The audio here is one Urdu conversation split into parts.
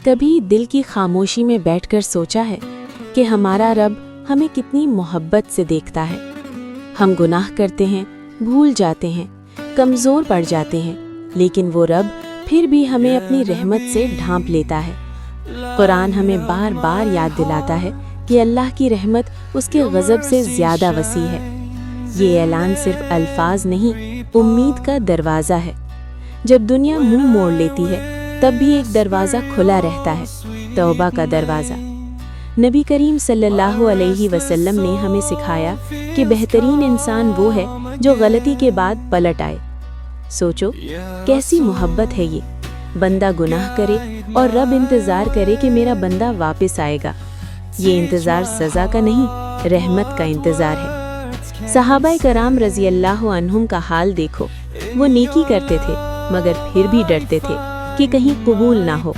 کبھی دل کی خاموشی میں بیٹھ کر سوچا ہے کہ ہمارا رب ہمیں کتنی محبت سے دیکھتا ہے؟ ہم گناہ کرتے ہیں، بھول جاتے ہیں، کمزور پڑ جاتے ہیں، لیکن وہ رب پھر بھی ہمیں اپنی رحمت سے ڈھانپ لیتا ہے۔ قرآن ہمیں بار بار یاد دلاتا ہے کہ اللہ کی رحمت اس کے غضب سے زیادہ وسیع ہے۔ یہ اعلان صرف الفاظ نہیں، امید کا دروازہ ہے۔ جب دنیا منہ موڑ لیتی ہے تب بھی ایک دروازہ کھلا رہتا ہے، توبہ کا دروازہ۔ نبی کریم صلی اللہ علیہ وسلم نے ہمیں سکھایا کہ بہترین انسان وہ ہے جو غلطی کے بعد پلٹ آئے۔ سوچو کیسی محبت ہے یہ، بندہ گناہ کرے اور رب انتظار کرے کہ میرا بندہ واپس آئے گا۔ یہ انتظار سزا کا نہیں، رحمت کا انتظار ہے۔ صحابہ کرام رضی اللہ عنہم کا حال دیکھو، وہ نیکی کرتے تھے مگر پھر بھی ڈرتے تھے کہ کہیں قبول نہ ہو،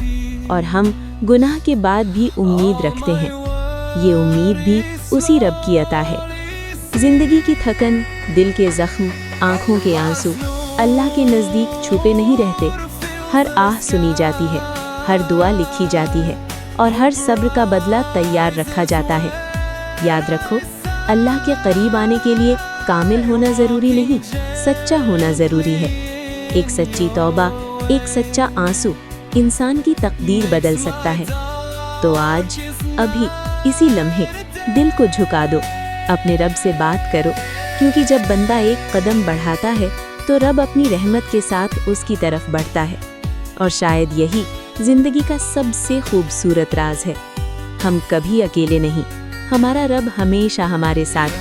اور ہم گناہ کے بعد بھی امید رکھتے ہیں۔ یہ امید بھی اسی رب کی عطا ہے۔ زندگی کی تھکن، دل کے زخم، آنکھوں کے آنسو اللہ کے نزدیک چھپے نہیں رہتے۔ ہر آہ سنی جاتی ہے، ہر دعا لکھی جاتی ہے، اور ہر صبر کا بدلہ تیار رکھا جاتا ہے۔ یاد رکھو، اللہ کے قریب آنے کے لیے کامل ہونا ضروری نہیں، سچا ہونا ضروری ہے۔ ایک سچی توبہ، ایک سچا آنسو انسان کی تقدیر بدل سکتا ہے۔ تو آج، ابھی، اسی لمحے دل کو جھکا دو، اپنے رب سے بات کرو، کیونکہ جب بندہ ایک قدم بڑھاتا ہے تو رب اپنی رحمت کے ساتھ اس کی طرف بڑھتا ہے۔ اور شاید یہی زندگی کا سب سے خوبصورت راز ہے۔ ہم کبھی اکیلے نہیں، ہمارا رب ہمیشہ ہمارے ساتھ